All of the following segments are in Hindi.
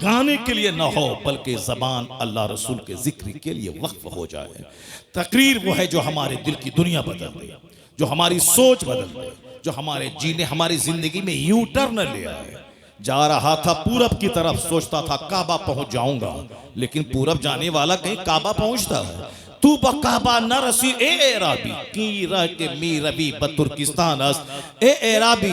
गाने के लिए ना हो, बल्कि जबान अल्लाह रसूल के जिक्र के लिए वक्फ हो जाए। तकरीर वो है जो हमारे दिल की दुनिया बदल दे, जो हमारी सोच बदल दे, जो हमारे जीने हमारी जिंदगी में यू टर्न ले आए। जा रहा था पूरब की तरफ, सोचता था काबा पहुंच जाऊंगा, लेकिन पूरब जाने वाला कहीं काबा पहुंचता है। तू बकाबा न रसी ए एराबी की रह के मी रबी बतुर्किस्तान अस ए एराबी,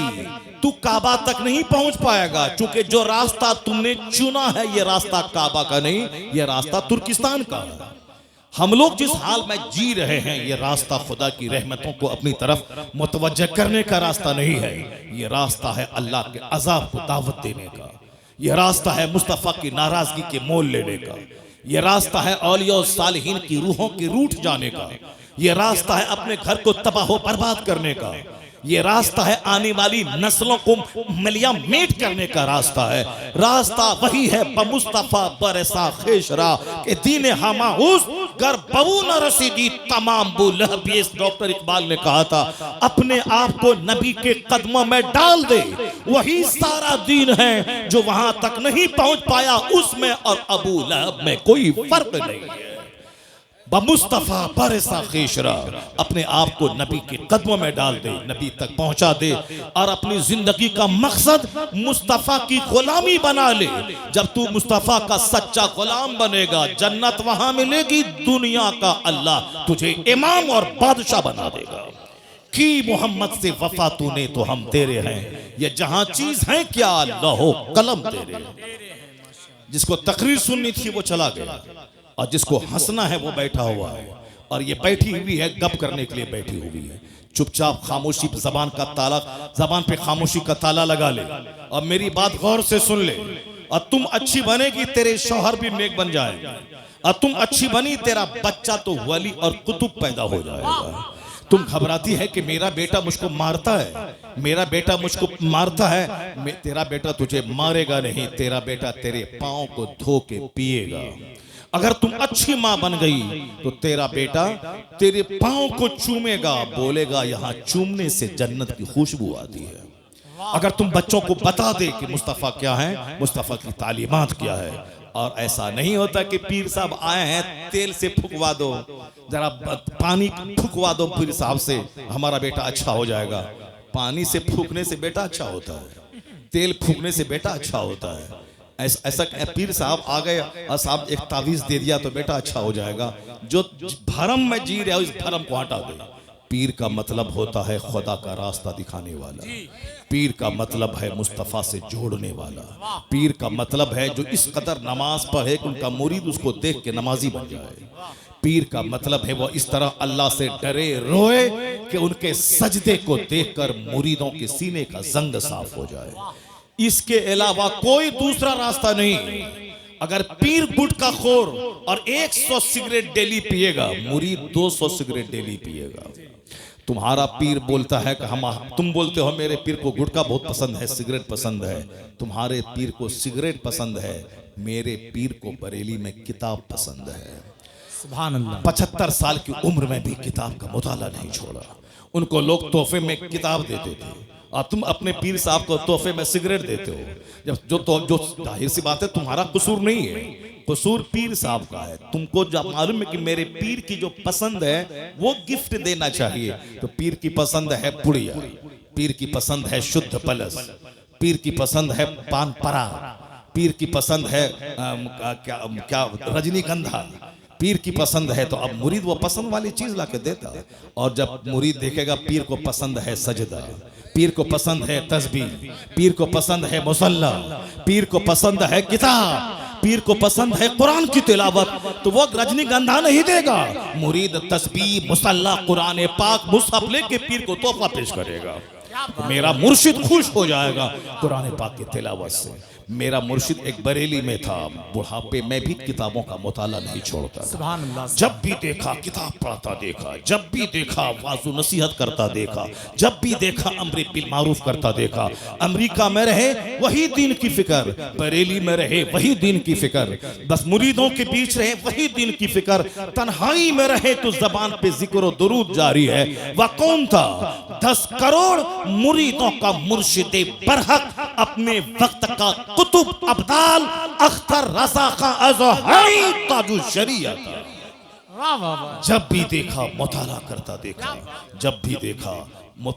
तू काबा तक नहीं पहुंच पाएगा, क्योंकि जो रास्ता तुमने चुना है ये रास्ता काबा का नहीं, ये रास्ता तुर्किस्तान का है। हम लोग जिस हाल में जी रहे हैं, ये रास्ता खुदा की रहमतों को अपनी तरफ मुतवज्जह करने का रास्ता नहीं है, ये रास्ता है अल्लाह के अजाब को दावत देने का, ये रास्ता है मुस्तफ़ा की नाराजगी के मोल लेने का, ये रास्ता है औलिया और सालिहीन की रूहों के रूठ जाने का, ये रास्ता है अपने घर को तबाह बर्बाद करने का, ये रास्ता है आने वाली नस्लों को मलिया मेट करने का रास्ता है। रास्ता वही है बमुस्तफा बरसा खेशरा के दीन हमा उस घर बबू न रसीदी तमाम बुलहब। डॉक्टर इकबाल ने कहा था, अपने आप को नबी के कदमों में डाल दे, वही सारा दीन है, जो वहां तक नहीं पहुंच पाया उसमें और अबू लहब में कोई फर्क नहीं है। बमुस्तफा बरसा खेशरा, अपने आप को नबी के कदमों में डाल दे, नबी तक पहुंचा दे और अपनी जिंदगी का मकसद मुस्तफा की गुलामी बना ले। जब तू मुस्तफा का सच्चा गुलाम बनेगा, जन्नत वहां मिलेगी, दुनिया का अल्लाह तुझे इमाम और बादशाह बना देगा। की मोहम्मद से वफा तूने तो हम तेरे हैं, ये जहां चीज है क्या लहो कलम तेरे। जिसको तकरीर सुननी थी वो चला गया, और जिसको हंसना है वो बैठा हुआ है, और ये बैठी हुई है गप करने के लिए बैठी हुई है। चुपचाप खामोशी जबान का ताला, जबान पे खामोशी का ताला लगा ले और मेरी बात गौर से सुन ले। और तुम अच्छी बनेगी, तेरे शौहर भी नेक बन जाएगा, और तुम अच्छी बनी, तेरा बच्चा तो वली और कुतुब पैदा हो जाएगा। तुम घबराती है कि मेरा बेटा मुझको मारता है, मेरा बेटा मुझको मारता है, तेरा बेटा तुझे मारेगा नहीं, तेरा बेटा तेरे पाँव को धो के पिएगा। अगर तुम अच्छी माँ बन गई तो तेरा बेटा तेरे पाँव को चूमेगा, बोलेगा यहाँ चूमने से जन्नत की खुशबू आती है। अगर तुम बच्चों को बता दे कि मुस्तफ़ा क्या है, मुस्तफ़ा की तालीमात क्या है, और ऐसा नहीं होता कि पीर साहब आए हैं तेल से फुकवा दो, जरा पानी फुकवा दो पीर साहब से, हमारा बेटा अच्छा हो जाएगा। पानी से फूकने से बेटा अच्छा होता है, तेल फूकने से बेटा अच्छा होता है। ऐसा पीर साहब आ गए और साहब एक तावीज दे दिया तो बेटा अच्छा हो जाएगा। जो भरम में जी रहे हो इस भरम को हटा दे। पीर का मतलब होता है खुदा का रास्ता दिखाने वाला, पीर का मतलब है मुस्तफ़ा से जोड़ने वाला, पीर का मतलब है जो इस कदर नमाज पढ़े कि उनका मुरीद उसको देख के नमाजी बन जाए। पीर का मतलब है वो इस तरह अल्लाह से डरे रोए कि उनके सजदे को देखकर मुरीदों के सीने का जंग साफ हो जाए। इसके अलावा कोई दूसरा रास्ता नहीं। अगर पीर गुटखा खोर और 100 सिगरेट डेली पिएगा, मुरीद 200 सिगरेट डेली पिएगा। तुम्हारा पीर बोलता है कि तुम बोलते हो मेरे पीर को गुटखा बहुत पसंद है, सिगरेट पसंद है, तुम्हारे पीर को सिगरेट पसंद है, मेरे पीर को बरेली में किताब पसंद है। सुभान अल्लाह। 75 साल की उम्र में भी किताब का मुताला नहीं छोड़ा। उनको लोग तोहफे में किताब देते थे और तुम अपने पीर साहब को तोहफे में सिगरेट देते हो। जो जाहिर सी बात है तुम्हारा कसूर नहीं है, कसूर पीर साहब का है। तुमको जब मालूम है कि मेरे पीर की जो पसंद है वो गिफ्ट देना चाहिए, तो पीर की पसंद है पुड़िया, पीर की पसंद है शुद्ध पलस, पीर की पसंद है पान परा, पीर की पसंद है क्या रजनीगंधा, पीर की पसंद है। तो अब मुरीद वो पसंद वाली चीज लाके देता है। और जब मुरीद देखेगा पीर को पसंद है सजदा, पीर को पसंद है तस्बीह, पीर को पसंद है मुसल्ला, पीर को पसंद है किताब, पीर को पसंद है कुरान की तिलावत, तो वो रजनीगंधा नहीं देगा। मुरीद तस्बीह, मुसल्ला, कुरान पाक, मुसहफ लेके पीर को तोहफा पेश करेगा। तो मेरा मुर्शिद खुश हो जाएगा कुरान पाक की तिलावत से। मेरा मुर्शिद एक बरेली में था, बुढ़ापे में भी किताबों का मुताला नहीं छोड़ता था। जब भी देखा किताब पढ़ता देखा, जब भी देखा वाज़ो नसीहत करता देखा, जब भी देखा अम्र बिल मारूफ करता देखा। अमेरिका में रहे वही दीन की फिक्र, बरेली में रहे वही दीन की फिक्र, बस मुरीदों के बीच रहे वही दीन की फिक्र, तन्हाई में रहे तो जबान पे जिक्र और दुरूद जारी है। वह कौन था? 10 करोड़ मुरीदों का मुर्शिद बरहक अपने वक्त का कुतुब अब्दाल अख्तर रजा का अज़हरी ताजु शरीयत। जब भी देखा मुताला करता देखा, जब भी देखा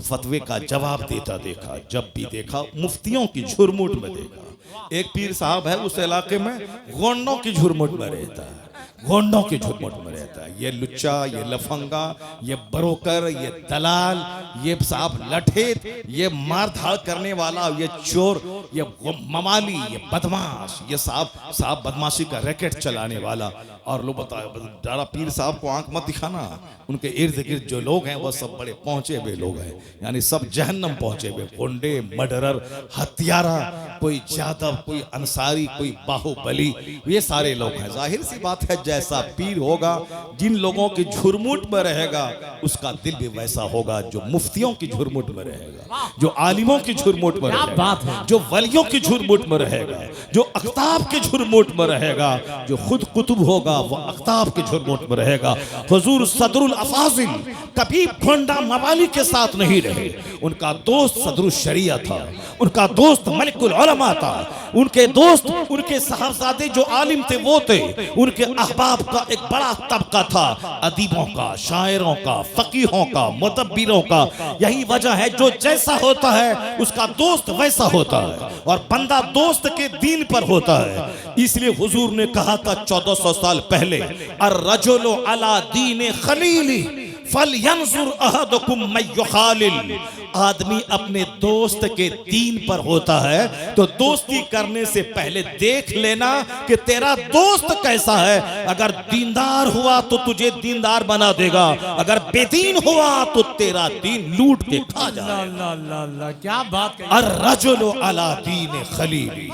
फतवे का जवाब देता देखा, जब भी देखा मुफ्तियों की झुरमुट में देखा। एक पीर साहब है उस इलाके में, गोंडों की झुरमुट में रहता है, गोंडों की झुरमुट में रहता है। ये लुच्चा, ये लफंगा, ये बरोकर, ये दलाल, ये साहब लठेत, ये मारधाड़ करने वाला, ये चोर, ये ममाली, ये बदमाश, ये साहब बदमाशी का रैकेट चलाने वाला। और लोग बताए दादा पीर साहब को आंख मत दिखाना, उनके इर्द गिर्द जो लोग हैं वह सब बड़े पहुंचे हुए लोग हैं, यानी सब जहन्नम पहुंचे हुए, गुंडे, मर्डरर, हत्यारा, कोई जादव, कोई अंसारी, कोई बाहुबली, ये सारे लोग हैं। जाहिर सी बात है जैसा पीर होगा, जिन लोगों की झुरमुट में रहेगा उसका दिल भी वैसा होगा जो मुफ्तियों की झुरमुट में रहेगा, जो आलिमों की झुरमुट में रहेगा, जो वलियों की झुरमुट में रहेगा, जो अख्ताब की झुरमुट में रहेगा, जो खुद कुतुब होगा वो अख्ताब के झुरमुट में रहेगा। हुजूर सदरुल अफाजिल कभी गोंडा मवाली के साथ नहीं रहे, उनका दोस्त सदरुल शरिया था, उनका दोस्त मलिकुल उलमा था, उनके दोस्त, उनके साहबजादे जो आलिम थे वो थे, उनके अहबाब का एक बड़ा तबका था, अदीबों का, शायरों का, फकीहों का, मुतब्बिरों का। यही वजह है जो जैसा होता है उसका दोस्त वैसा होता है, और बंदा दोस्त के दीन पर होता है। इसलिए हुजूर ने कहा था 1400 साल पहले, अर्रजुलु अला दीन खलीली फलयंजुर अहदुकुम मन युखालिल। आदमी अपने दोस्त के दीन पर होता है, तो दोस्ती करने से पहले देख लेना कि तेरा दोस्त कैसा है। अगर दीनदार हुआ तो तुझे दीनदार बना देगा, अगर बेदीन हुआ तो तेरा दीन लूट के खा जाएगा। क्या बात है। अर्रजुलु अला दीन Khalili,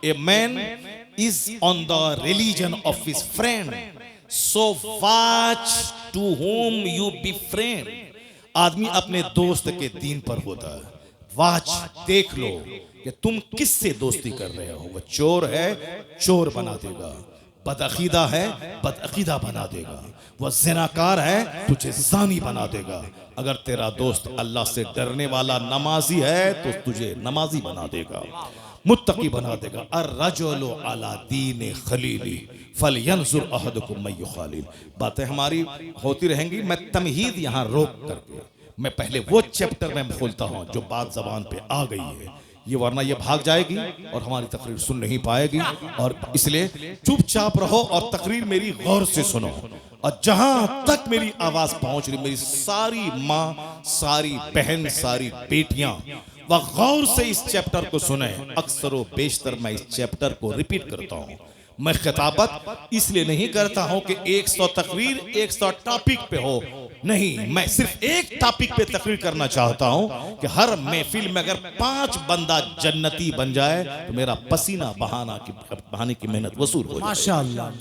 a man is on the religion of his friend, so watch to whom you befriend। आदमी अपने दोस्त के दीन पर होता है। वाच, देख लो कि तुम किससे दोस्ती कर रहे हो। वह चोर है, चोर बना देगा, बदअकीदा है, बदअकीदा बना देगा, वह ज़िनाकार है, तुझे ज़ानी बना देगा। अगर तेरा दोस्त अल्लाह से डरने वाला नमाजी है तो तुझे नमाजी बना देगा, मुत्तकी बना देगा। अर्रजुलु अला दीन खलीली फलयंजुर अहदुकुम मन युखालिल। बातें हमारी होती रहेंगी, मैं तमहीद यहाँ रोक करके मैं पहले वो चैप्टर में खोलता हूँ जो बात जबान पे आ गई है, ये वरना ये भाग जाएगी और हमारी तकरीर सुन नहीं पाएगी। और इसलिए चुपचाप रहो और तकरीर मेरी गौर से सुनो, और जहां तक मेरी आवाज पहुंच रही, मेरी सारी माँ, सारी बहन, सारी बेटियां वह गौर से इस चैप्टर को सुने। अक्सर व बेशतर मैं इस चैप्टर को रिपीट करता हूं। मैं खिताबत इसलिए नहीं करता हूं कि 100 तकरीर 100 टॉपिक पे हो, नहीं, मैं सिर्फ एक टॉपिक पे तकरीर करना चाहता हूं कि हर महफिल में अगर 5 बंदा जन्नती बन जाए तो मेरा पसीना बहाने की मेहनत वसूल हो जाए। माशाअल्लाह।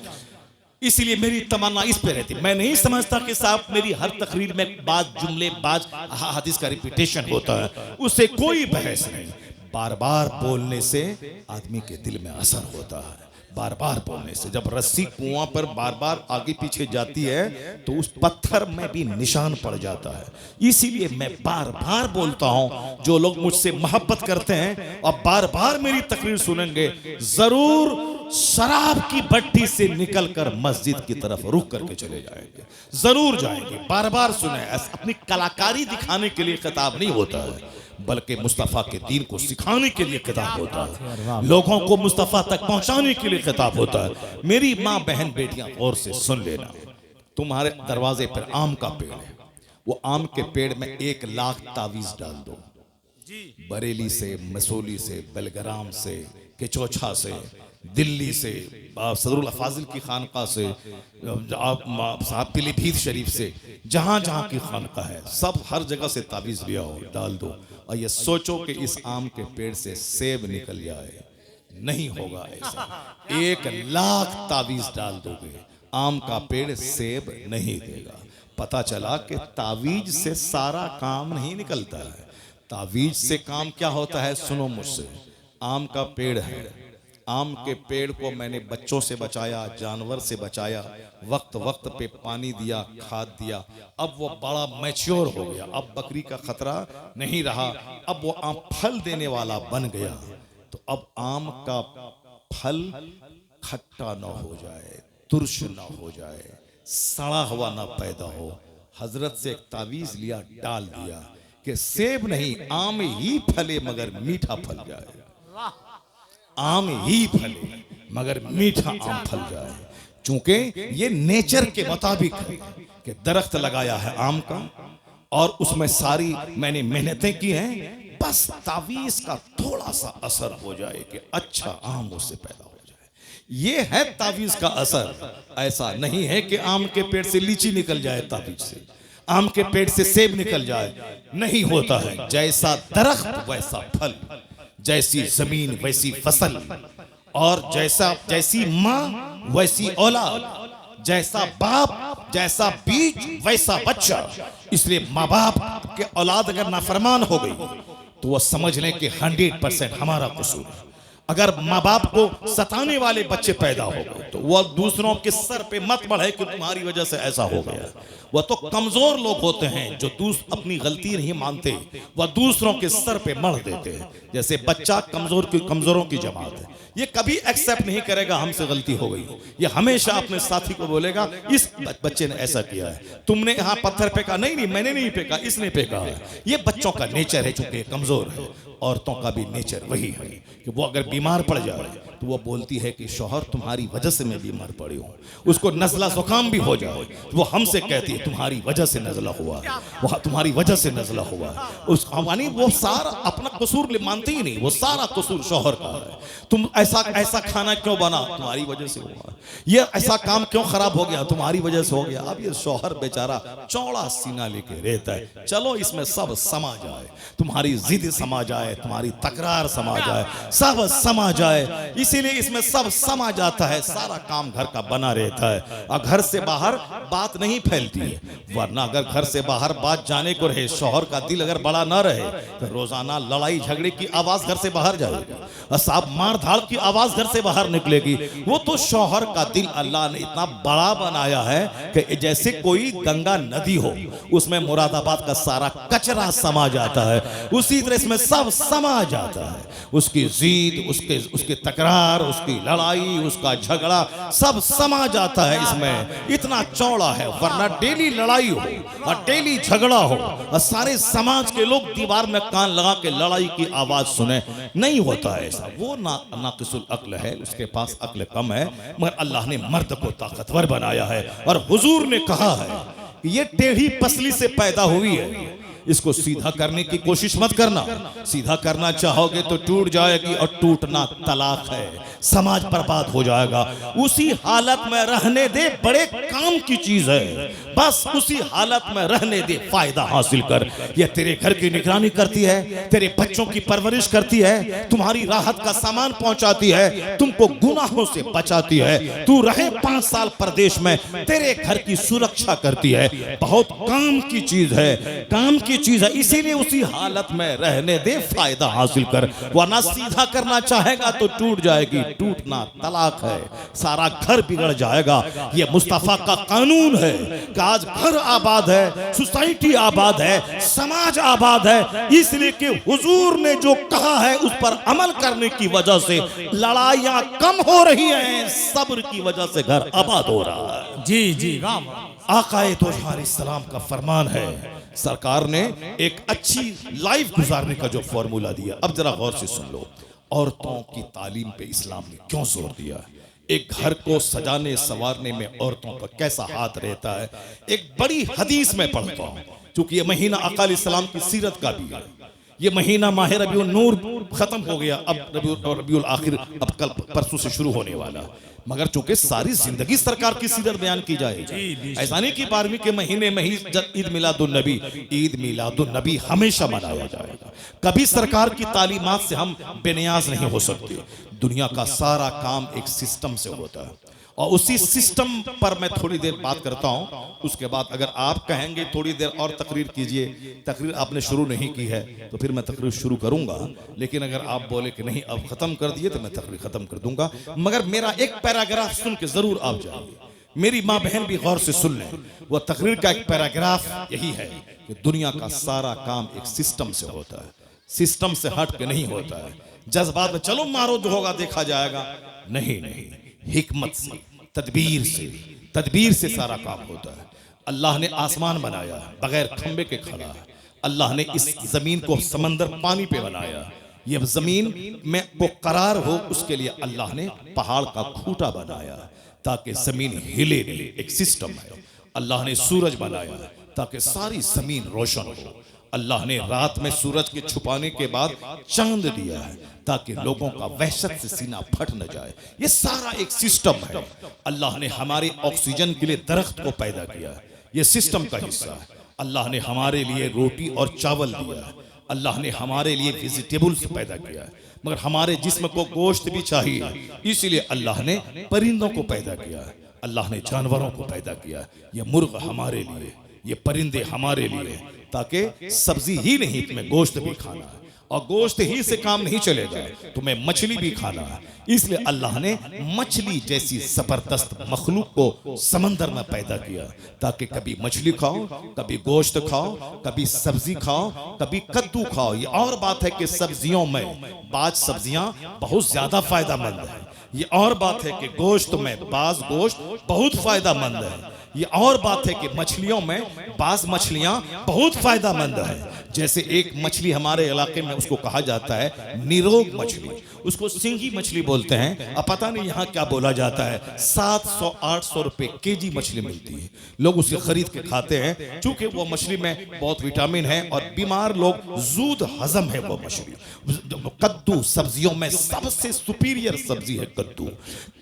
इसलिए मेरी तमन्ना इस पे रहती। मैं नहीं समझता कि साहब मेरी हर तकरीर में बाज जुमले, बाज हदीस का रिपीटेशन होता है, उससे कोई बहस नहीं। बार बार बोलने से आदमी के दिल में असर होता है, बार बार बोलने से। जब रस्सी कुआं पर बार बार आगे पीछे जाती है तो उस पत्थर में भी निशान पड़ जाता है। इसीलिए मैं बार बार बोलता हूं, जो लोग मुझसे मोहब्बत करते हैं और बार बार मेरी तकरीर सुनेंगे, जरूर शराब की भट्टी से निकलकर मस्जिद की तरफ रुक करके चले जाएंगे, जरूर जाएंगे। बार बार सुने, अपनी कलाकारी दिखाने के लिए खिताब नहीं होता है, बल्कि मुस्तफ़ा के दीन को सिखाने के लिए खिताब होता है, लोगों को मुस्तफ़ा तक पहुंचाने के लिए खिताब होता है। मेरी माँ, बहन, बेटियां गौर से सुन लेना। तुम्हारे दरवाजे पर आम का पेड़ है, वो आम के पेड़ में 1 लाख तावीज डाल दो, बरेली से, मसूली से, बेलग्राम से, केचौछा से, दिल्ली से, सदरुल अफाजिल की खानका से, आप पीलीभीत शरीफ से, जहाँ जहाँ की खानका है, सब हर जगह से ताबीज़ लिया हो, डाल दो, और ये सोचो कि इस आम के पेड़ से सेब निकल जाए। नहीं होगा ऐसा। 1 लाख ताबीज़ डाल दोगे, आम का पेड़ सेब नहीं देगा। पता चला कि तावीज से सारा काम नहीं निकलता है। तावीज से काम क्या होता है, सुनो मुझसे। आम का पेड़ है, आम के पेड़ को मैंने बच्चों से बचाया, जानवर से बचाया, वक्त वक्त पे पानी दिया, खाद दिया, अब वो बड़ा मैच्योर हो गया, अब बकरी का खतरा नहीं रहा, अब वो आम फल देने वाला बन गया। अब आम का फल खट्टा ना हो जाए, तुर्श ना हो जाए, सड़ा हुआ ना पैदा हो, हजरत से एक तावीज लिया, डाल दिया कि सेब नहीं आम ही फले मगर मीठा फल जाए, आम ही फले मगर मीठा आम फल जाए। चूंकि ये नेचर के मुताबिक है कि दरख्त लगाया है आम का और उसमें सारी मैंने मेहनतें की हैं, बस तावीज का थोड़ा सा असर हो जाए कि अच्छा आम उससे पैदा हो जाए, ये है तावीज का असर। ऐसा नहीं है कि आम के पेड़ से लीची निकल जाए, तावीज से आम के पेड़ से सेब निकल जाए, नहीं होता है। जैसा दरख्त वैसा फल, जैसी जमीन वैसी फसल, और जैसी माँ वैसी औलाद, जैसा बाप जैसा बीज वैसा बच्चा। इसलिए माँ बाप के औलाद अगर नाफरमान हो गई तो वह समझ लें कि 100% हमारा कसूर है। अगर माँ बाप को सताने वाले बच्चे पैदा हो गए तो वह दूसरों के सर पे मत बढ़े कि तुम्हारी वजह से ऐसा हो गया। वह तो कमजोर लोग होते हैं जो अपनी गलती नहीं मानते, वह दूसरों के सर पे मढ़ देते हैं। जैसे बच्चा कमजोरों की जमात है, ये कभी एक्सेप्ट नहीं करेगा हमसे गलती हो गई, ये हमेशा अपने साथी को बोलेगा इस बच्चे ने ऐसा किया है, तुमने यहाँ पत्थर फेंका, नहीं नहीं मैंने नहीं फेंका, इसने फेंका है। ये बच्चों का नेचर है, चूंकि कमजोर है। औरतों का भी नेचर वही है कि वो अगर बीमार पड़ जाए तो वो बोलती है कि शौहर तुम्हारी वजह से मैं बीमार पड़ी हूँ। उसको नज़ला जुकाम भी हो जाए वो हमसे कहती है तुम्हारी वजह से नज़ला हुआ, वह तुम्हारी वजह से नज़ला हुआ। उस यानी वो सारा अपना कसूर मानती ही नहीं, वो सारा कसूर शौहर का है। तुम ऐसा खाना क्यों बना, तुम्हारी वजह से हुआ। ये ऐसा काम क्यों खराब हो गया, तुम्हारी वजह से हो गया। अब ये शौहर बेचारा चौड़ा सीना लेके रहता है, चलो इसमें सब समा जाए, तुम्हारी जिद समा जाए, तुम्हारी तकरार समा जाए, सब समा जाए। इसीलिए इसमें सब समा जाता है, सारा काम घर का बना रहता है और घर से बाहर बात नहीं फैलती है। वरना अगर घर से बाहर बात जाने को रहे, शौहर का दिल अगर बड़ा ना रहे तो रोजाना लड़ाई झगड़े की आवाज घर से बाहर जाएगी, साहब मार धाड़ की आवाज घर से बाहर निकलेगी। वो तो शौहर का दिल अल्लाह ने इतना बड़ा बनाया है कि जैसे कोई गंगा नदी हो, उसमें मुरादाबाद का सारा कचरा समा जाता है, उसी तरह इसमें सब समा जाता है। उसकी जीद, उसके तकरार, उसकी लड़ाई, उसका झगड़ा सब समा जाता है इसमें। इतना चौड़ा है, वरना डेली लड़ाई हो और डेली झगड़ा हो और सारे समाज के लोग दीवार में कान लगा के लड़ाई की आवाज सुने, नहीं होता है ऐसा। वो नाकिसुल अक्ल है, उसके पास अक्ल कम है, मगर अल्लाह ने मर्द को ताकतवर बनाया है। और हुजूर ने कहा है ये टेढ़ी पसली से पैदा हुई है, इसको सीधा करने की कोशिश मत करना, सीधा करना चाहोगे तो टूट जाएगी और टूटना तलाक है, समाज बर्बाद हो जाएगा। उसी हालत में रहने दे, बड़े काम की चीज है, बस उसी हालत में रहने दे, फायदा हासिल कर। ये तेरे घर की निगरानी करती है, तेरे बच्चों की परवरिश करती है, तुम्हारी राहत का सामान पहुंचाती है, तुमको गुनाहों से बचाती है। तू रहे 5 साल परदेश में, तेरे घर की सुरक्षा करती है, बहुत काम की चीज है, काम की चीज है। इसीलिए उसी हालत में रहने दे, फायदा हासिल कर, वरना सीधा करना चाहेगा तो टूट जाएगी, टूटना तलाक है, सारा घर बिगड़ जाएगा। ये मुस्तफा का कानून है कि आज घर आबाद है, सोसाइटी आबाद है, समाज आबाद है, इसलिए कि हुजूर ने जो कहा है उस पर अमल करने की वजह से लड़ाइयां कम हो रही हैं, सब्र की वजह से घर आबाद हो रहा है। जी जी, आकाए तोहार इस्लाम का फरमान है, सरकार ने एक अच्छी लाइफ गुजारने का जो फॉर्मूला दिया, अब जरा गौर से सुन लो। औरतों की तालीम पे इस्लाम ने क्यों जोर दिया, एक घर को सजाने संवारने में औरतों का कैसा हाथ रहता है। एक बड़ी हदीस में पढ़ता हूँ, क्योंकि ये महीना अकाल इस्लाम की सीरत का भी है। ये महीना माह रबीउल नूर खत्म हो गया, अब रबीउल आखिर अब कल परसों से शुरू होने वाला, मगर चूंकि सारी जिंदगी सरकार की सीरत बयान की जाएगी। ऐसा नहीं कि 12वीं के महीने में ही ईद मिलादुन नबी हमेशा मनाया जाएगा। कभी सरकार की तालीमात से हम बेनियाज नहीं हो सकते। दुनिया का सारा काम एक सिस्टम से होता है और उसी सिस्टम पर मैं थोड़ी देर बात करता हूं। उसके बाद अगर आप कहेंगे थोड़ी देर और तकरीर कीजिए, तकरीर आपने शुरू नहीं की है तो फिर मैं तकरीर शुरू करूंगा, लेकिन अगर आप बोले कि नहीं अब खत्म कर दिए तो मैं तकरीर खत्म कर दूंगा। मगर मेरा एक पैराग्राफ सुन के जरूर आप जाइए, मेरी माँ बहन भी गौर से सुन लें। वह तकरीर का एक पैराग्राफ यही है कि दुनिया का सारा काम एक सिस्टम से होता है, सिस्टम से हट के नहीं होता है। जज्बात में चलो मारो जो होगा देखा जाएगा, नहीं नहीं, हिकमत से, तदबीर से सारा काम होता है। अल्लाह ने आसमान बनाया बगैर खंबे के खड़ा, अल्लाह ने इस जमीन को समंदर पानी पे बनाया, ये जमीन में को करार हो उसके लिए अल्लाह ने पहाड़ का खूंटा बनाया ताकि जमीन हिले नहीं, एक सिस्टम है। अल्लाह ने सूरज बनाया ताकि सारी जमीन रोशन हो। अल्लाह ने रात में सूरज के छुपाने के बाद चांद दिया है ताकि लोगों का वहशत से सीना फट न जाए। ये सारा एक सिस्टम है। अल्लाह ने हमारे ऑक्सीजन के लिए दरख्त को पैदा किया, ये सिस्टम का हिस्सा है। अल्लाह ने हमारे लिए रोटी और चावल दिया, अल्लाह ने हमारे लिए वेजिटेबल्स पैदा किया, मगर हमारे जिस्म को गोश्त भी चाहिए, इसीलिए अल्लाह ने परिंदों को पैदा किया, अल्लाह ने जानवरों को पैदा किया। ये मुर्ग हमारे लिए, ये परिंदे हमारे लिए, ताकि सब्जी ही नहीं तुम्हें गोश्त भी खाना है, और गोश्त ही से काम नहीं चलेगा, तुम्हें मछली भी खाना है। इसलिए अल्लाह ने मछली जैसी जबरदस्त मखलूक को समंदर में पैदा किया ताकि कभी मछली खाओ, कभी गोश्त खाओ, कभी सब्जी खाओ, कभी कद्दू खाओ। ये और बात है कि सब्जियों में बाज सब्जियां बहुत ज्यादा फायदामंद है, ये और बात है कि गोश्त में बाज गोश्त बहुत फायदामंद है, ये और बात है कि मछलियों में बाज मछलियां बहुत फायदामंद है। जैसे एक मछली हमारे इलाके में उसको कहा जाता है निरोग मछली, उसको सिंगी मछली बोलते हैं। अब पता नहीं यहाँ क्या बोला जाता है, 700-800 रुपए केजी मछली मिलती है, लोग उसे खरीद के खाते हैं चूंकि वो मछली में बहुत विटामिन है और बीमार लोग जूद हजम है वो मछली। कद्दू सब्जियों में सबसे सुपीरियर सब्जी है कद्दू।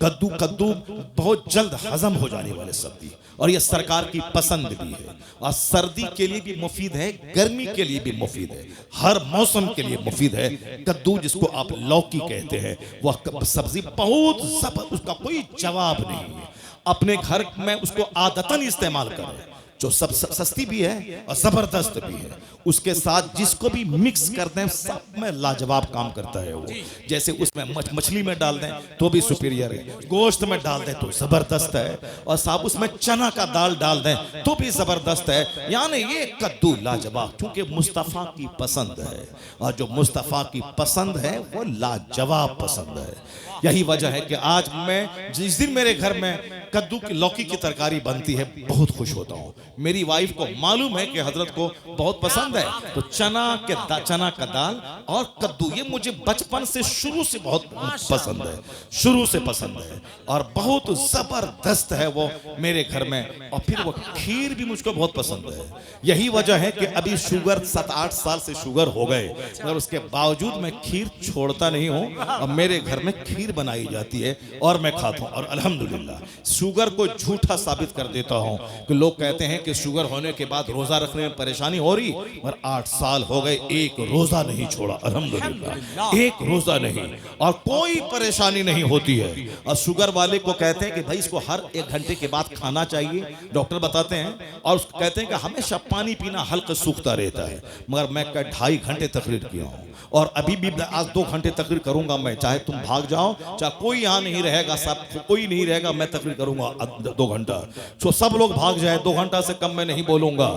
कद्दू बहुत जल्द हजम हो जाने वाले सब्जी, और यह सरकार की पसंद भी है, और सर्दी के लिए भी मुफीद है, गर्मी के लिए भी मुफीद है, हर मौसम के लिए मुफीद है। कद्दू जिसको आप लौकी कहते हैं, वह सब्जी बहुत जबरदस्त, उसका कोई जवाब नहीं है। अपने घर में उसको आदतन इस्तेमाल करें, जो सब सस्ती भी है और जबरदस्त भी है। उसके साथ जिसको भी मिक्स करते हैं सब में लाजवाब काम करता है वो। जैसे उसमें मछली में डाल दें तो भी सुपीरियर है, गोश्त में डाल दें तो जबरदस्त है, और साहब उसमें चना का दाल डाल दें तो भी जबरदस्त है। यानी ये कद्दू लाजवाब, क्योंकि मुस्तफ़ा की पसंद है, और जो मुस्तफ़ा की पसंद है वो लाजवाब पसंद है। यही वजह है कि आज मैं जिस दिन मेरे घर में कद्दू की लौकी की तरकारी बनती है बहुत खुश होता हूँ। मेरी वाइफ को मालूम है कि हजरत को बहुत पसंद है, तो चना का दाल और कद्दू ये मुझे बचपन से शुरू से बहुत पसंद है, शुरू से पसंद है, और बहुत जबरदस्त है वो मेरे घर में। और फिर वो खीर भी मुझको बहुत पसंद है। यही वजह है कि अभी शुगर 7-8 साल से शुगर हो गए, मगर उसके बावजूद मैं खीर छोड़ता नहीं हूँ, और मेरे घर में खीर बनाई जाती है और मैं खाता हूँ। और अल्हम्दुलिल्लाह शुगर को झूठा साबित कर देता हूँ कि लोग कहते हैं कि शुगर होने के बाद रोजा रखने में परेशानी हो रही, और 8 साल हो गए एक रोजा नहीं छोड़ा, अल्हम्दुलिल्लाह एक रोजा नहीं, और कोई परेशानी नहीं होती है। और शुगर वाले को कहते हैं कि भाई इसको हर 1 घंटे के बाद खाना चाहिए, डॉक्टर बताते हैं, और कहते हैं कि हमेशा पानी पीना हल्का सूखता रहता है। मगर मैं 2.5 घंटे तकरीर किया हूँ, और अभी भी आज 2 घंटे तकरीर करूंगा मैं, चाहे तुम भाग जाओ, चाहे कोई यहाँ नहीं रहेगा, सब कोई नहीं रहेगा, मैं तकरीर करूंगा 2 घंटा। तो सब लोग भाग जाए, 2 घंटा से कम मैं नहीं बोलूंगा।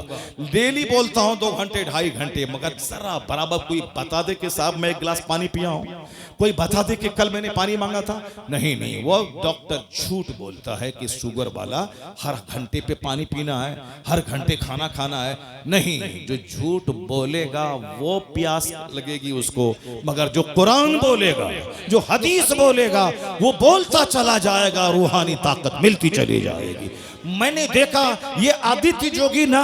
डेली बोलता हूँ 2 घंटे 2.5 घंटे, मगर जरा बराबर कोई बता दे कि साहब मैं 1 गिलास पानी पिया हूँ, कोई बता दे कि कल मैंने पानी मांगा था। नहीं, वो डॉक्टर झूठ बोलता है कि शुगर वाला हर घंटे पे पानी पीना है, हर घंटे खाना खाना है। नहीं, जो झूठ बोलेगा वो प्यास लगेगी उसको, मगर जो कुरान बोलेगा, जो हदीस बोलेगा, वो बोलता चला जाएगा, रूहानी ताकत मिलती चली जाएगी। मैंने देखा ये आदित्य जोगी ना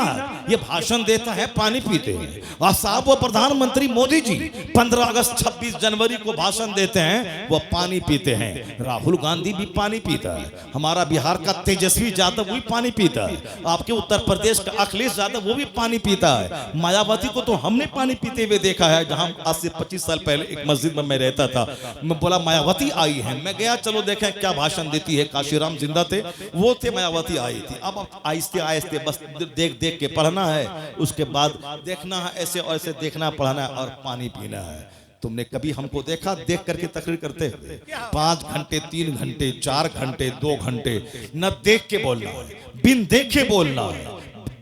ये भाषण देता है, पानी पीते हैं, और साहब वो प्रधानमंत्री मोदी जी 15 अगस्त 26 जनवरी को भाषण देते हैं, वो पानी पीते हैं। राहुल गांधी भी पानी पीता है, हमारा बिहार का तेजस्वी यादव वो भी पानी पीता है, आपके उत्तर प्रदेश का अखिलेश यादव वो भी पानी पीता है, मायावती को तो हमने पानी पीते हुए देखा है। जहां आज से 25 साल पहले एक मस्जिद में मैं रहता था, मैं बोला मायावती आई है, मैं गया चलो देखें क्या भाषण देती है। काशीराम जिंदा थे, वो थे, मायावती आई थी। अब आहिस्ते आहिस्ते बस देख देख के पढ़ना है, उसके बाद देखना है, ऐसे और ऐसे देखना पढ़ना है, और पानी पीना है। तुमने कभी हमको देखा देख करके तकरीर करते हुए? 5 घंटे 3 घंटे 4 घंटे 2 घंटे न देख के बोलना है, बिन देखे बोलना है,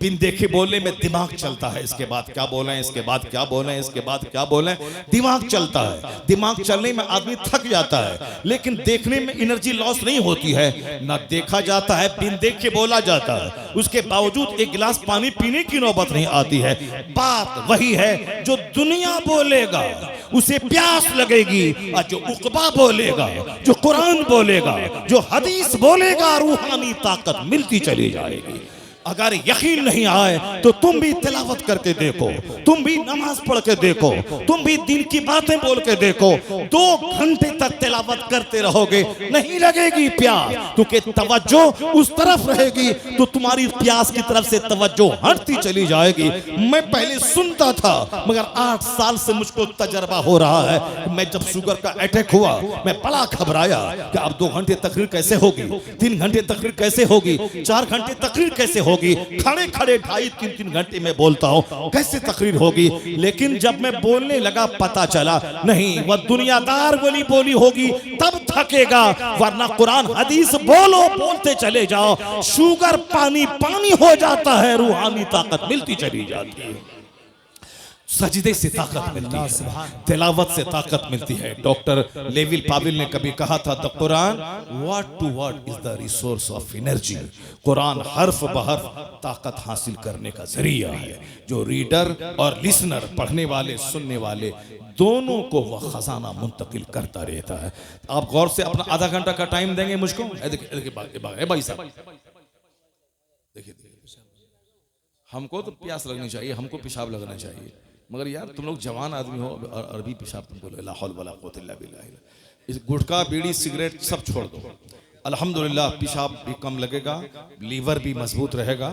बिन देखे बोलने में दिमाग चलता है, इसके बाद क्या बोलें, इसके बाद क्या बोलें, इसके बाद क्या बोलें, दिमाग चलता है। दिमाग चलने में आदमी थक जाता है, लेकिन देखने में एनर्जी लॉस नहीं होती है। ना देखा जाता है, बिन देखे बोला जाता है, उसके बावजूद एक गिलास पानी पीने की नौबत नहीं आती है। बात वही है, जो दुनिया बोलेगा उसे प्यास लगेगी, और जो उकबा बोलेगा, जो कुरान बोलेगा, जो हदीस बोलेगा, रूहानी ताकत मिलती चली जाएगी। अगर यकीन नहीं आए तो तुम भी तिलावत करके देखो, तुम भी नमाज पढ़ के देखो, तुम भी दिन की बातें बोल के देखो। 2 घंटे तक तिलावत करते रहोगे, नहीं लगेगी प्यास, क्योंकि तवज्जो उस तरफ रहेगी तो तुम्हारी प्यास की तरफ से तवज्जो हटती चली जाएगी। मैं पहले सुनता था, मगर 8 साल से मुझको तजर्बा हो रहा है। मैं जब शुगर का अटैक हुआ, मैं बड़ा घबराया कि अब 2 घंटे तकरीर कैसे होगी, 3 घंटे तकरीर कैसे होगी, 4 घंटे तकरीर कैसे होगी, खड़े खड़े 2.5-3 घंटे में बोलता हूं, कैसे तकरीर होगी। लेकिन जब मैं बोलने लगा, पता चला नहीं, वह दुनियादार वाली बोली होगी तब थकेगा, वरना कुरान हदीस बोलो, बोलते चले जाओ, शुगर पानी पानी हो जाता है, रूहानी ताकत मिलती चली जाती है। सजदे से ताकत मिलती है, तिलावत से ताकत मिलती है। डॉक्टर लेविल पाविल ने कभी कहा था, the Quran word to word is the resource of energy. Quran हर्फ बहर्फ ताकत हासिल करने का जरिया है। जो रीडर और लिसनर, पढ़ने वाले सुनने वाले, दोनों को वह खजाना मुंतकिल करता रहता है। आप गौर से अपना आधा घंटा का टाइम देंगे मुझको। देखिए भाई साहब, देखिए हमको तो प्यास लगनी चाहिए, हमको पेशाब लगना चाहिए, मगर यार तुम लोग जवान आदमी हो और अरबी पेशाब तुमको ला हौल वला कुव्वत इल्ला बिल्लाह। इस गुटखा बीड़ी सिगरेट सब छोड़ दो, अल्हम्दुलिल्लाह पेशाब भी कम लगेगा, लीवर भी मजबूत रहेगा,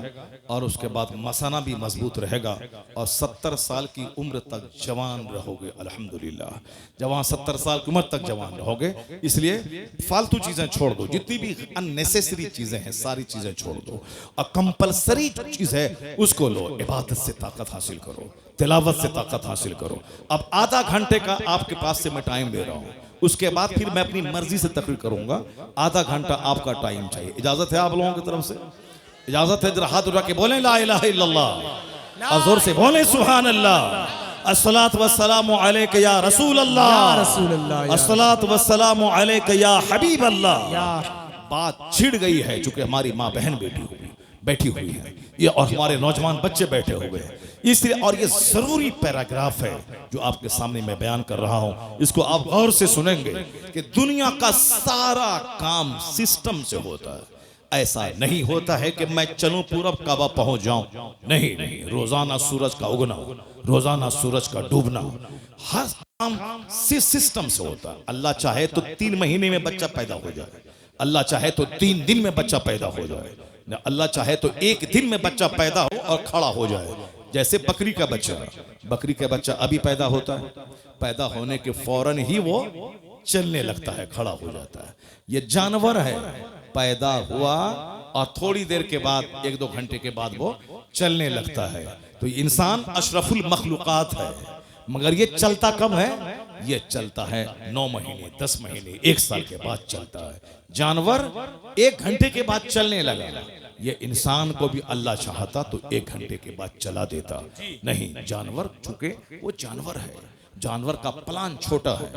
और उसके बाद मसाना भी मजबूत रहेगा, और 70 साल की उम्र तक जवान रहोगे अल्हम्दुलिल्लाह। जवान 70 साल की उम्र तक जवान रहोगे। इसलिए फालतू चीजें छोड़ दो, जितनी भी अननेसेसरी चीजें हैं सारी चीजें छोड़ दो, और कंपलसरी जो चीज है उसको लो। इबादत से ताकत हासिल करो, तिलावत से ताकत हासिल करो। अब आधा घंटे का आपके पास से मैं टाइम दे रहा हूँ, उसके बाद फिर मैं अपनी मर्जी से तकरीर करूंगा। आधा घंटा आपका टाइम चाहिए। इजाजत है आप लोगों की तरफ से? इजाजत है? जरा हाथ उठा के बोलें ला इलाहा इल्लल्लाह, और जोर से बोलें सुभान अल्लाह। अस्सलातु वस्सलामु अलैका या रसूल अल्लाह, अस्सलातु वस्सलामु अलैका या हबीब अल्लाह। बात छिड़ गई है, चूंकि हमारी माँ बहन बैठी हुई है, ये और हमारे नौजवान बच्चे बैठे हुए हैं, इसलिए। और ये जरूरी पैराग्राफ है जो आपके सामने मैं बयान कर रहा हूं, इसको आप गौर से सुनेंगे कि दुनिया का सारा काम सिस्टम से होता है। ऐसा नहीं होता है कि मैं चलूं पूरब काबा पहुंच जाऊं, नहीं नहीं। रोजाना सूरज का उगना, रोजाना सूरज का डूबना, हर काम सिस्टम से होता है। अल्लाह चाहे तो 3 महीने में बच्चा पैदा हो जाए, अल्लाह चाहे तो 3 दिन में बच्चा पैदा हो जाए, अल्लाह चाहे तो 1 दिन में बच्चा पैदा हो और खड़ा हो जाए। जैसे बकरी का बच्चा अभी पैदा होता है, पैदा होने के फौरन ही वो चलने लगता है, खड़ा हो जाता है। ये जानवर है, पैदा हुआ और थोड़ी देर के बाद, 1-2 घंटे के बाद वो चलने लगता है। तो इंसान अशरफुल मखलूकात है, मगर ये चलता कब है? ये चलता है 9 महीने, 10 महीने, 1 साल के बाद चलता है। जानवर 1 घंटे के बाद चलने लगा। ये इंसान को भी अल्लाह चाहता तो 1 घंटे के बाद चला देता, नहीं। जानवर चूंकि वो जानवर है, जानवर का प्लान छोटा है।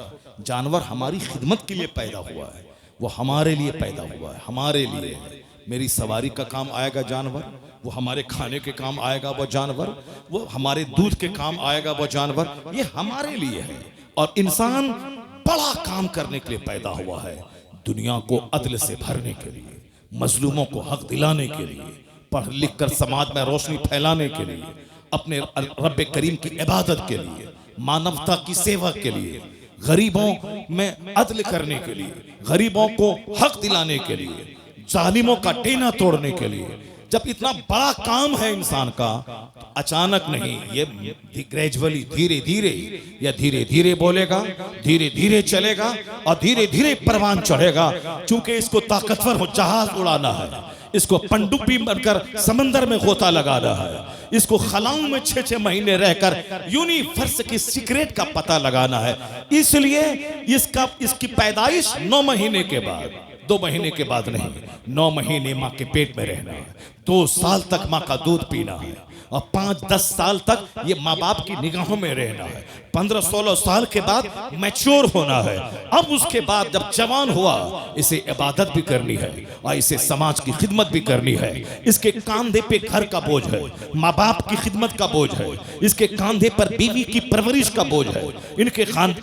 जानवर हमारी खिदमत के लिए पैदा हुआ है, वो हमारे लिए पैदा हुआ है, हमारे लिए है। मेरी सवारी का काम आएगा जानवर, वो हमारे खाने के काम आएगा वो जानवर, वो हमारे दूध के काम आएगा वो जानवर, ये हमारे लिए है। और इंसान बड़ा काम करने के लिए पैदा हुआ है, दुनिया को अदल से भरने के लिए, मजलूमों को हक दिलाने के लिए, पढ़ लिख कर समाज में रोशनी फैलाने के लिए, अपने रब्बे करीम की इबादत के लिए, मानवता की सेवा के लिए, गरीबों में अदल करने के लिए, गरीबों को हक दिलाने के लिए, जालिमों का टेना तोड़ने के लिए। जब इतना बड़ा काम है इंसान का, अचानक नहीं, ये ग्रेजुअली, धीरे धीरे, या धीरे धीरे बोलेगा, धीरे धीरे चलेगा और धीरे धीरे परवान चढ़ेगा। चूंकि इसको ताकतवर हो जहाज उड़ाना है, इसको पनडुब्बी बनकर समंदर में गोता लगाना है, इसको खलाओं में 6-6 महीने रहकर यूनिवर्स की सीक्रेट का पता लगाना है। इसलिए इसकी पैदाइश 9 महीने के बाद, 2 महीने के बाद नहीं, 9 महीने माँ के पेट में रहना है, 2 साल तक माँ का दूध पीना है, और 5-10 साल तक ये माँ बाप की निगाहों में रहना है। 15-16 साल के बाद मैच्योर होना है। अब उसके बाद जब जवान हुआ, इसे इबादत भी करनी है और इसे समाज की खिदमत भी करनी है। इसके कंधे पे घर का बोझ है, माँ बाप की खिदमत का बोझ है, इसके कंधे पर बीवी की परवरिश का बोझ है,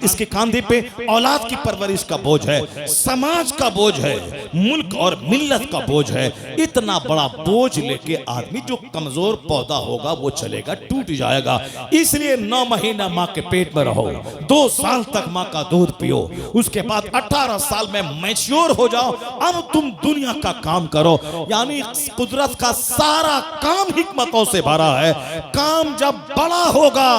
इसके कंधे पे औलाद की परवरिश का बोझ है, समाज का बोझ है, मुल्क और मिल्लत का बोझ है। इतना बड़ा बोझ लेके आदमी जो कमजोर पौधा होगा वो चलेगा, टूट जाएगा। इसलिए 9 महीना माँ के पेट में रहो, 2 साल तक माँ का दूध पियो, उसके बाद 18 साल में मैच्योर हो जाओ। अब तुम दुनिया का काम करो। यानी कुदरत का सारा काम हिकमतों से भरा है। काम जब बड़ा होगा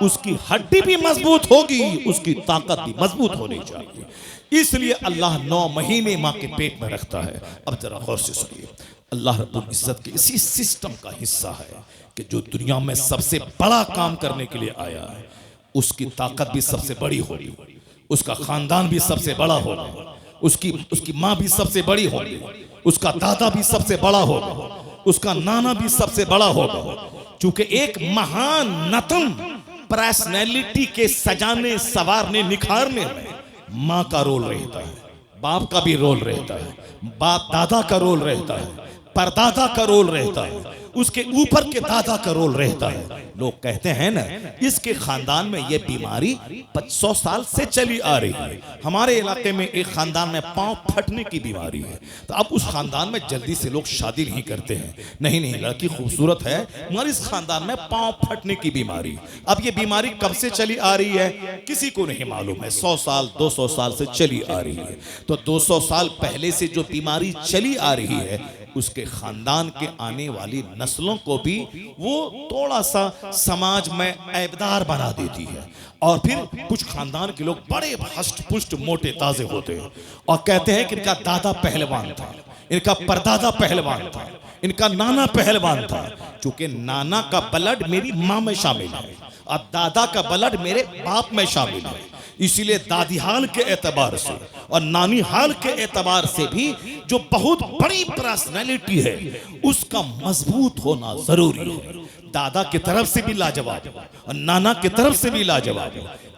उसकी हड्डी भी मजबूत होगी, उसकी ताकत भी मजबूत होनी चाहिए। इसलिए अल्लाह 9 महीने माँ के पेट में रखता है। अब जरा गौर से सुनिए, अल्लाह रब्बुल इज्जत के इसी सिस्टम का हिस्सा है कि जो दुनिया में सबसे बड़ा काम करने के लिए आया है, उसकी ताकत भी सबसे बड़ी होगी, उसका खानदान भी सबसे बड़ा होगा, उसकी माँ भी सबसे बड़ी होगी, उसका दादा भी सबसे बड़ा होगा, उसका नाना भी सबसे बड़ा होगा। चूंकि एक महान नतन पर्सनैलिटी के सजाने, संवारने, निखारने में माँ का रोल रहता है, बाप का भी रोल रहता है, बाप दादा का रोल रहता है, परदादा का रोल रहता है, उसके ऊपर के दादा का रोल रहता है। लोग कहते हैं ना, इसके खानदान में ये बीमारी 100 साल से चली आ रही है। हमारे इलाके में एक खानदान में पांव फटने की बीमारी है, तो अब उस खानदान में जल्दी से लोग शादी नहीं करते हैं। नहीं, लड़की खूबसूरत है मगर इस खानदान में पांव फटने की बीमारी। अब ये बीमारी कब से चली आ रही है किसी को नहीं मालूम है। 100 साल 200 साल से चली आ रही है। तो 200 साल पहले से जो बीमारी चली आ रही है, उसके खानदान के आने वाली नस्लों को भी वो थोड़ा सा समाज में ऐबदार बना देती है। और फिर कुछ खानदान के लोग बड़े हष्ट पुष्ट मोटे ताजे होते हैं और कहते हैं कि इनका दादा पहलवान था, इनका परदादा पहलवान था, इनका नाना पहलवान था। चूंकि नाना का ब्लड मेरी माँ में शामिल है और दादा का ब्लड मेरे बाप में शामिल है, इसीलिए दादी हाल के एतबार से और नानी हाल के एतबार से भी जो बहुत बड़ी पर्सनैलिटी है उसका मजबूत होना जरूरी है। दादा की तरफ से भी लाजवाब और नाना की तरफ से भी लाजवाब।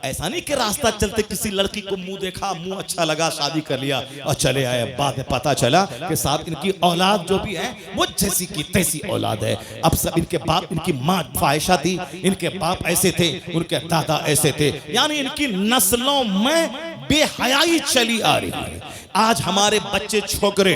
ऐसा नहीं कि रास्ता चलते किसी लड़की को मुंह देखा, मुंह अच्छा लगा, शादी कर लिया और चले आए। बाद में पता चला कि साहब इनकी औलाद जो भी है वो जैसी की तैसी औलाद है। अब सब इनके बाप, इनकी माँ फाहिशा थी, इनके बाप ऐसे थे, उनके दादा ऐसे थे, यानी इनकी नस्लों में बेहयाई चली आ रही है। आज हमारे बच्चे छोकरे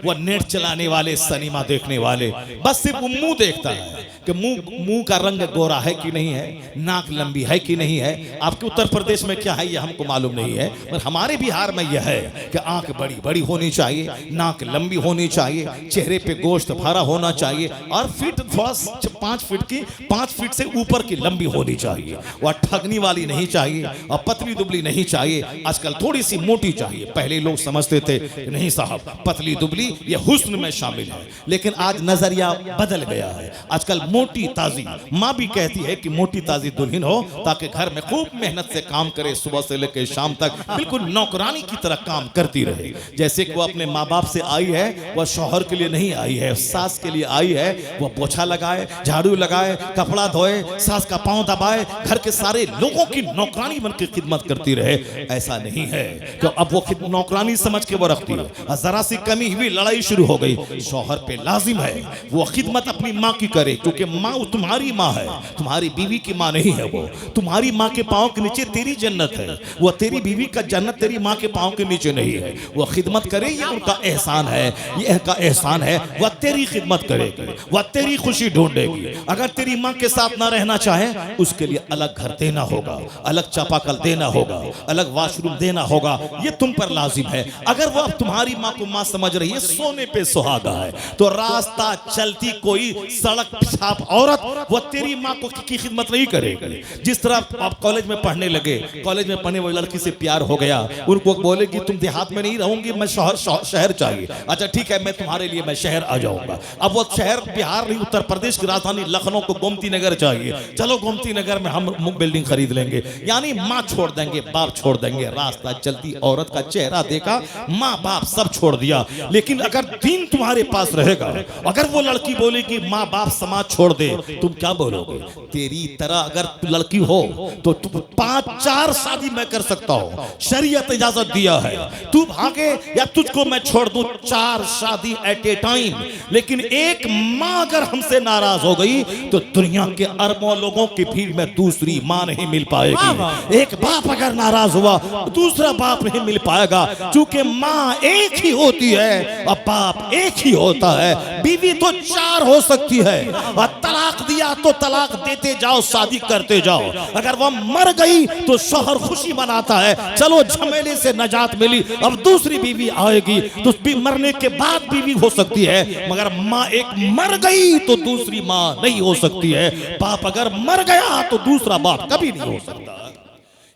वो नेट चलाने वाले, सिनेमा देखने वाले, बस सिर्फ मुंह देखता है कि मुंह का रंग गोरा है कि नहीं है, नाक लंबी है कि नहीं है। आपके उत्तर प्रदेश में क्या है ये हमको मालूम नहीं है, पर हमारे बिहार में यह है कि आंख बड़ी बड़ी होनी चाहिए, नाक लंबी होनी चाहिए, चेहरे पे गोश्त भरा होना चाहिए और फिट 5 फीट से ऊपर की लंबी होनी चाहिए। वह ठगनी वाली नहीं चाहिए और पतली दुबली नहीं चाहिए। आजकल थोड़ी सी मोटी चाहिए। पहले लोग समझते थे नहीं साहब पतली दुबली ये हुस्न में शामिल है, लेकिन आज नजरिया बदल गया है। आजकल मोटी ताजी, माँ भी कहती है कि मोटी ताजी दुल्हन हो ताकि घर में खूब मेहनत से काम करे, सुबह से लेकर शाम तक बिल्कुल नौकरानी की तरह काम करती रहे। जैसे कि वो अपने माँ बाप से आई है, वह शौहर के लिए नहीं आई है, सास के लिए आई है। वह पोछा लगाए, झाड़ू लगाए, कपड़ा धोए, सास का पांव दबाए, घर के सारे लोगों की नौकरानी बनकर खिदमत करती रहे। ऐसा नहीं है कि अब वो नौकरानी समझ के वो रखती है। जरा सी कमी हुई लड़ाई शुरू हो गई। शौहर पे लाजिम है वो खिदमत अपनी माँ की करे, क्योंकि माँ तुम्हारी माँ है, तुम्हारी बीवी की माँ नहीं है। वो तुम्हारी माँ के पाँव के नीचे तेरी जन्नत है, वो तेरी बीवी का जन्नत तेरी माँ के पाँव के नीचे नहीं है। वो खिदमत करे, ये उनका एहसान है, ये का एहसान है। वह तेरी खिदमत करेगी, वह तेरी खुशी ढूंढेगी। अगर तेरी माँ के साथ ना रहना चाहे उसके लिए अलग घर देना होगा, अलग चापाकल देना होगा, अलग वॉशरूम देना होगा, ये तुम पर लाजिम है। अगर वो अब तुम्हारी माँ को माँ समझ रही है, सोने पे सुहागा है, तो रास्ता चलती कोई सड़क छाप औरत वो तेरी माँ को की खिदमत नहीं करेगी। जिस तरह आप कॉलेज में पढ़ने लगे, कॉलेज में पढ़ने वाली लड़की से प्यार हो गया, उनको बोलेगी तुम देहात में नहीं रहूंगी, मैं शहर चाहिए। अच्छा ठीक है, मैं तुम्हारे लिए मैं शहर आ जाऊंगा। अब वो शहर बिहार नहीं, उत्तर प्रदेश की राजधानी लखनऊ को गोमती नगर चाहिए। चलो गोमती नगर में हम बिल्डिंग खरीद लेंगे। यानी माँ छोड़ देंगे, बाप छोड़ देंगे। रास्ता चलती औरत का चेहरा देखा माँ बाप सब छोड़ दिया, लेकिन अगर दीन तुम्हारे पास रहेगा, अगर वो लड़की बोले कि माँ बाप समाज छोड़ दे, तुम क्या बोलोगे? तेरी तरह अगर लड़की हो तो तुम 5-4 शादी मैं कर सकता हूं, शरीयत इजाजत दिया है, तू भागे या तुझको मैं छोड़ दूं 4 शादी एट ए टाइम। लेकिन एक माँ अगर हमसे नाराज हो गई तो दुनिया के अरबों लोगों की भीड़ में दूसरी माँ नहीं मिल पाएगी। एक बाप अगर नाराज हुआ दूसरा बाप नहीं मिल पाएगा, क्योंकि माँ एक ही होती है और बाप एक ही होता है। बीवी तो 4 हो सकती है, और तलाक दिया तो तलाक देते जाओ, शादी करते जाओ। अगर वह मर गई तो शौहर खुशी मनाता है, चलो झमेले से नजात मिली, अब दूसरी बीवी आएगी। तो मरने के बाद बीवी हो सकती है, मगर माँ एक मर गई तो दूसरी माँ नहीं हो सकती है। बाप अगर मर गया तो दूसरा बाप कभी नहीं हो सकता।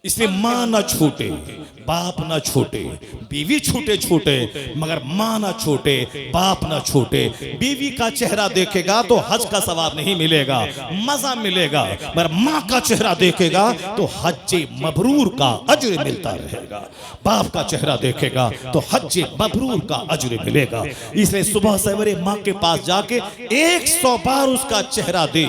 इसलिए माँ ना छूटे, बाप ना छूटे, बीवी छूटे छूटे, मगर माँ ना छूटे, बाप ना छूटे। बीवी का चेहरा देखेगा तो हज का सवाब नहीं मिलेगा, मजा मिलेगा, मगर माँ का चेहरा देखेगा तो हज मबरूर का अजर मिलता रहेगा। बाप का चेहरा देखेगा तो हज मबरूर का अजर मिलेगा। इसलिए सुबह सवेरे माँ के पास जाके 100 बार उसका चेहरा दे,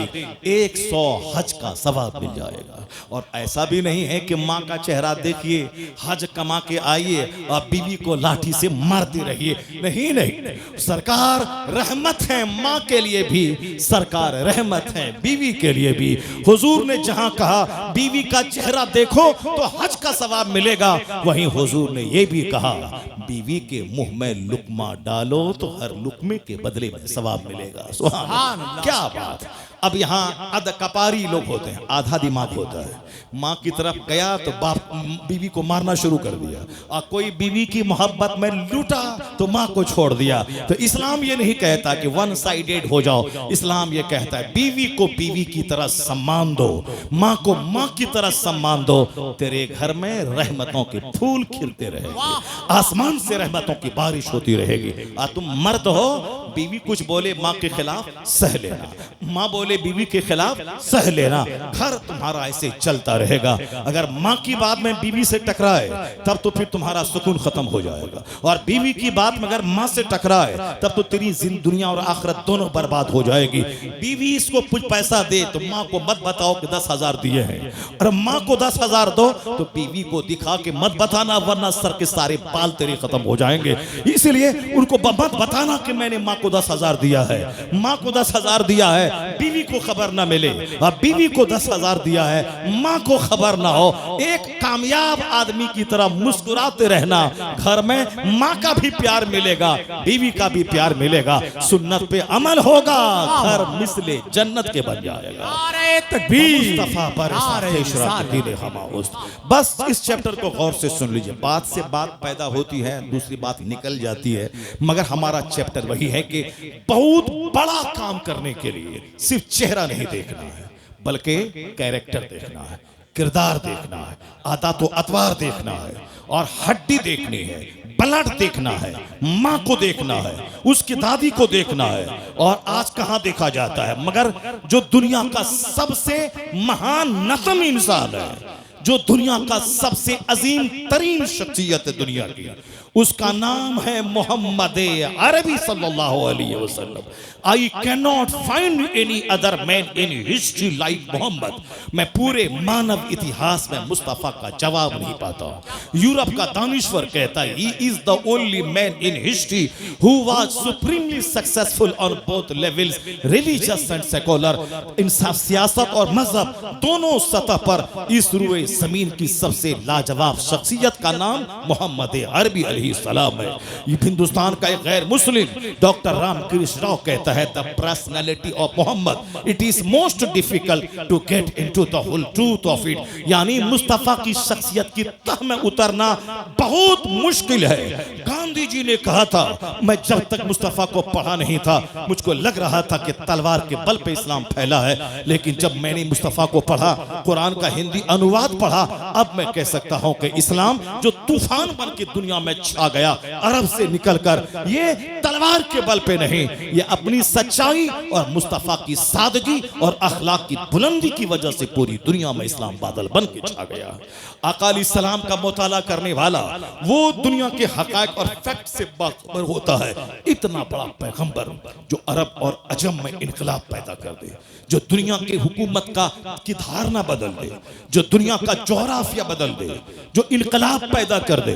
100 हज का सवाब मिल जाएगा। और ऐसा भी नहीं है कि माँ का चेहरा देखिए, हज कमा के आइए और बीवी को लाठी से मारते रहिए। नहीं नहीं, सरकार रहमत है माँ के लिए भी, सरकार रहमत है बीवी के लिए भी। हुजूर ने जहां कहा बीवी का चेहरा देखो तो हज का सवाब मिलेगा, वहीं हुजूर ने यह भी कहा बीवी के मुंह में लुकमा डालो तो हर लुकमे के बदले में सवाब मिलेगा। सुभान अल्लाह, क्या बात। अब यहाँ अध कपारी लोग होते हैं, आधा दिमाग होता है। माँ की तरफ गया तो बाप बीवी को मारना शुरू कर दिया, और कोई बीवी की मोहब्बत में लूटा तो माँ को छोड़ दिया। तो इस्लाम ये नहीं कहता कि वन साइडेड हो जाओ, इस्लाम ये कहता है बीवी को बीवी की तरह सम्मान दो, माँ को माँ की तरह सम्मान दो। तेरे घर में रहमतों के फूल खिलते रहेंगे, आसमान से रहमतों की बारिश होती रहेगी। और तुम मर्द हो, बीवी कुछ बोले माँ के खिलाफ सह लेना, माँ बोले बीवी के खिलाफ सह लेना, घर तुम्हारा ऐसे चलता रहेगा। अगर माँ की बात में बीवी से टकराए तब तो फिर तुम्हारा सुकून खत्म हो जाएगा, और बीवी की बात में अगर माँ से टकराए तब तो तेरी दुनिया और आखिरत दोनों बर्बाद हो जाएगी। बीवी इसको कुछ पैसा दे तो माँ को मत बताओ कि 10,000 दिए हैं, और माँ को 10,000 दो तो बीवी को दिखा के मत बताना, वरना सर के सारे बाल तेरे खत्म हो जाएंगे। इसलिए उनको मत बताना कि मैंने माँ को 10,000 दिया है, माँ को 10,000 दिया है, बीवी को खबर ना मिले, और बीवी को 10,000 दिया है, माँ को खबर ना हो। एक कामयाब आदमी की तरह मुस्कुराते रहना, घर में माँ का भी प्यार मिलेगा, बीवी का भी प्यार मिलेगा, सुन्नत पे अमल होगा, घर मिसले जन्नत के बन जाएगा। बस इस चैप्टर को गौर से सुन लीजिए। बात से बात पैदा होती है, दूसरी बात निकल जाती है, मगर हमारा चैप्टर वही है कि बहुत बड़ा काम करने के लिए सिर्फ चेहरा नहीं देखना है, बल्कि कैरेक्टर देखना है, किरदार देखना है, आदत व अतवार देखना है, और हड्डी देखनी है, ब्लड देखना है, माँ को देखना है, उसकी दादी को देखना है। और आज कहाँ देखा जाता है, मगर जो दुनिया का सबसे महान नस्म इंसान है, जो दुनिया का सबसे अजीम तरीन शख्सियत है दुनिया की, उसका नाम है मोहम्मद अरबी सल्लल्लाहु अलैहि वसल्लम। I can not find any other man in history like Muhammad. मैं पूरे मानव इतिहास में मुस्तफा का जवाब नहीं पाता। यूरोप का दानिश्वर कहता है he is the only man in history who was supremely successful on both levels, religious and secular. इंसाफ, सियासत और मजहब दोनों सतह पर इस रुए जमीन की सबसे लाजवाब शख्सियत का नाम मोहम्मद अरबी अलैहिस्सलाम है। ये हिंदुस्तान का एक गैर मुस्लिम डॉक्टर रामकृष्ण राव कहता है the personality of Muhammad it is most difficult to get into the whole truth of it. यानी मुस्तफा की शख्सियत की तह में उतरना बहुत मुश्किल है। गांधी जी ने कहा था, मैं जब तक मुस्तफा को पढ़ा नहीं था मुझको लग रहा था कि तलवार के बल पे इस्लाम फैला है, लेकिन जब मैंने मुस्तफा को पढ़ा, कुरान का हिंदी अनुवाद पढ़ा, अब मैं कह सकता हूं कि इस्लाम जो तूफान बन के दुनिया में छा गया अरब से निकलकर। ये तलवार के बल पे नहीं, ये अपनी सच्चाई और मुस्तफा की सादगी और अखलाक की बुलंदी की वजह से पूरी दुनिया में इस्लाम बादल बन के छा गया। आका अलैहिस्सलाम का मुताला करने वाला वो दुनिया के हकायक और फैक्ट से बाखबर होता है। इतना बड़ा पैगंबर जो अरब और अजम में इनकलाब पैदा कर दे, जो दुनिया के हुकूमत की धारणा बदल दे, जो दुनिया का जोग्राफिया बदल दे, जो इनकलाब पैदा कर दे,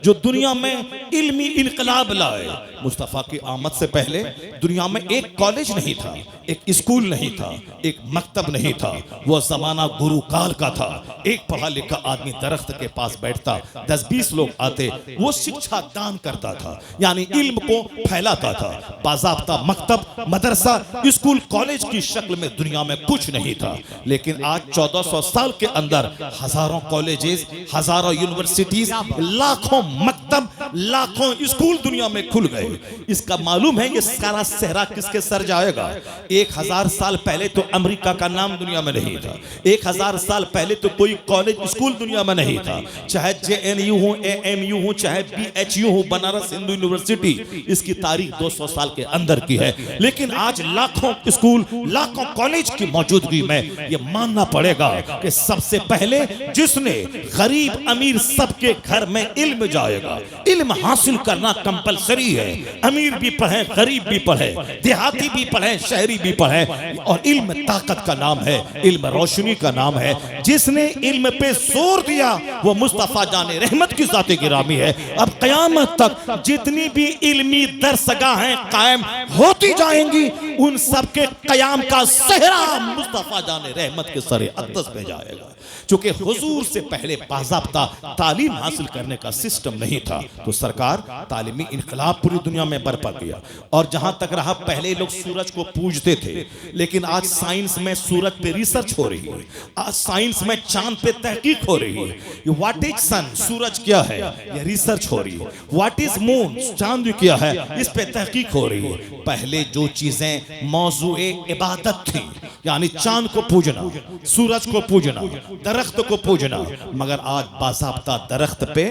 जो दुनिया में इल्मी इनकलाब लाए। मुस्तफ़ा की आमद से पहले दुनिया में एक कॉलेज नहीं था, एक स्कूल नहीं था, एक मकतब नहीं था। वो जमाना गुरु काल का था। एक पढ़ा लिखा आदमी दरख्त के पास बैठता, 10-20 लोग आते, वो शिक्षा दान करता था, यानी इल्म को फैलाता था। बाज़ाब्ता मकतब, मदरसा, स्कूल, कॉलेज की शक्ल में दुनिया में कुछ नहीं था। लेकिन आज 1400 साल के अंदर हजारों कॉलेजेस, हजारों यूनिवर्सिटीज, लाखों मकतब, लाखों स्कूल दुनिया में खुल गए। इसका मालूम है ये सारा सहरा किसके सर जाएगा? 1000 साल पहले तो अमेरिका का नाम दुनिया में नहीं था। 1000 साल पहले तो कोई कॉलेज स्कूल दुनिया में नहीं था। चाहे JNU हो, AMU हो, चाहे BHU हो, बनारस हिंदू यूनिवर्सिटी, इसकी तारीख 200 साल के अंदर की है। लेकिन आज लाखों स्कूल, लाखों कॉलेज की मौजूदगी में ये मानना पड़ेगा कि सबसे पहले जिसने गरीब अमीर सबके घर में इल्म जाएगा। इल्म हासिल करना कंपलसरी है। अमीर भी पढ़े, गरीब भी पढ़े, देहाती भी पढ़े, शहरी भी पढ़े। और इल्म ताकत का नाम है, इल्म रोशनी का नाम है। जिसने इल्म पे जोर दिया वो मुस्तफा जाने रहमत की ज़ाते गिरामी है। अब क़यामत तक जितनी भी इल्मी दरसगाहें कायम होती जाएंगी, उन सब के क़याम का सेहरा मुस्तफा जाने रहमत के सरे अक़दस में जाएगा। चूंकि हुजूर से पहले बाज़ाब्ता तालीम हासिल करने का सिस्टम नहीं था, तो सरकार तालीमी इनकलाब पूरी दुनिया में बरपा किया। और जहां तक रहा, पहले लोग सूरज को पूजते थे, लेकिन आज साइंस में सूरज पे रिसर्च हो रही है। आज साइंस में चांद पे तहकीक हो रही है। व्हाट इज सन, सूरज क्या है, ये रिसर्च हो रही है। व्हाट इज मून, चांद क्या है, इस पे तहकीक हो रही है। पहले जो चीजें मौजूए इबादत थी, यानी चांद को पूजना, सूरज को पूजना, दरख्त को पूजना, मगर आज बाज़ाब्ता दरख्त पे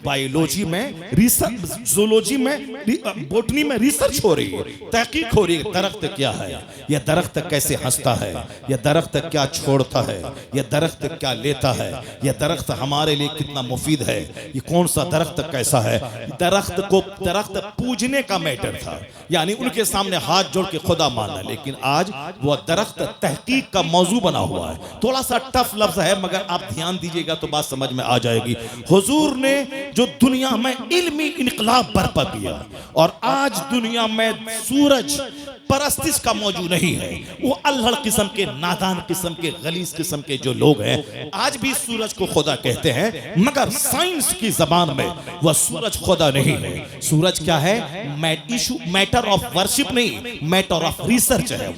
बायोलॉजी में रिसर्च, ज़ूलॉजी में, बोटनी में रिसर्च हो रही है, तहकीक हो रही है। दरख्त क्या है, यह दरख्त कैसे हंसता है, यह दरख्त क्या छोड़ता है, यह दरख्त क्या लेता है, यह दरख्त हमारे लिए कितना मुफीद है, ये कौन सा दरख्त कैसा है। दरख्त पूजने का मैटर था, यानी उनके सामने हाथ जोड़ के खुदा मानना। लेकिन आज वो दरख्त तहकीक का मौजू बना हुआ है। थोड़ा सा टफ लफ्ज है, मगर आप ध्यान दीजिएगा तो बात समझ में आ जाएगी। हुजूर ने जो दुनिया में इल्मी इनकलाब बर्पा किया, और आज दुनिया में सूरज परस्तिश का मौजू नहीं है। वो अल्हड़ किस्म के, नादान किस्म के, गलीज किस्म के जो लोग हैं, आज भी सूरज को खुदा कहते हैं, मगर साइंस की जबान में वह सूरज खुदा नहीं है। सूरज क्या है? मैटर ऑफ वर्शिप नहीं, मैटर ऑफ रिसर्च है।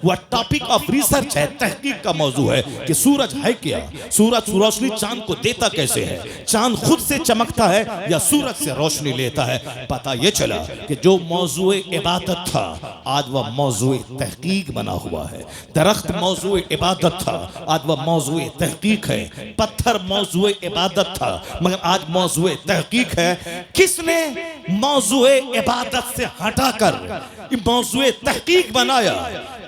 वो टॉपिक ऑफ रिसर्च है, तहकीक का मौजू है कि सूरज है क्या, सूरज रोशनी चांद को देता कैसे है, चांद खुद से चमकता है या सूरज से रोशनी लेता है। पता ये चला कि जो मौजू इबादत था, आज वह मौजू तहकीक बना हुआ है। दरख्त मौजू इबादत था, आज वह मौजू तहकीक है। पत्थर मौजू इबादत था, मगर आज मौजू तहकीक है। किसने मौजू इबादत से हटाकर मौजू तहकीक बनाया?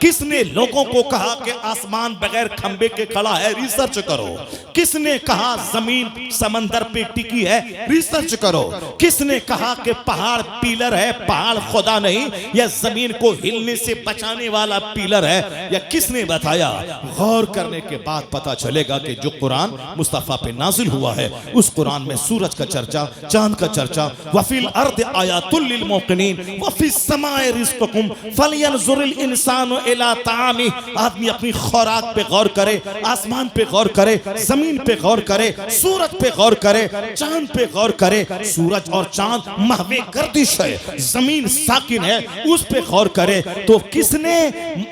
किसने लोगों को कहा कि आसमान बगैर खंबे के खड़ा है, रिसर्च करो? किसने कहा जमीन समंदर पे टिकी है, रिसर्च करो? किसने कहा कि पहाड़ पिलर है, पहाड़ खुदा नहीं, या जमीन को हिलने से बचाने वाला पिलर है? या किसने बताया? गौर करने के बाद पता चलेगा कि जो कुरान मुस्तफा पे नाजिल हुआ है, उस कुरान में सूरज का चर्चा, चांद का चर्चा, वफिल अर्द आयातुल लिल मुक़िनीन वफिस समाए रिज़्क़ुकुम फलयंजुरिल इंसानु इला तामी। आदमी अपनी खुराक पे गौर करे, आसमान पे गौर करे, जमीन पे गौर करे, सूरज पे गौर करे, चांद पे गौर करे। सूरज और चांद महवे गर्दिश है, जमीन साकिन है, उस पे गौर करे। तो किसने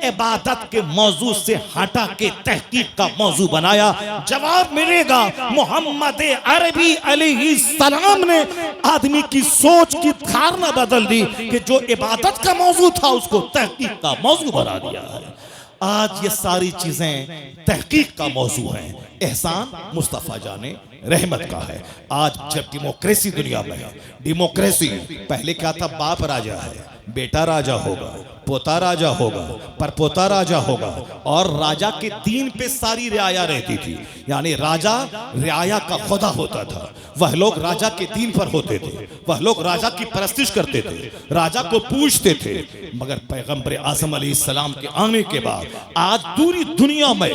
इबादत के मौजू से हटा के तहकीक का मौजू बनाया? जवाब मिलेगा, मोहम्मद अरबी अलैहिस्सलाम ने आदमी की सोच की धारणा बदल दी कि जो इबादत का मौजू था उसको तहकीक का मौजू बना दिया है। आज ये सारी चीजें तहकीक का मौजू हैं। एहसान मुस्तफ़ा जाने रहमत का है। आज जब डेमोक्रेसी दुनिया में है, डेमोक्रेसी पहले क्या था, बाप राजा है, बेटा राजा होगा, पोता राजा होगा, परपोता राजा होगा, और राजा के दीन पे सारी रियाया रहती थी। यानी राजा रियाया का खुदा होता था, वह लोग राजा के दीन पर होते थे, वह लोग राजा की परस्तिश करते थे, राजा को पूजते थे। मगर पैगंबर आज़म अलैहिस्सलाम के आने के बाद आज पूरी दुनिया में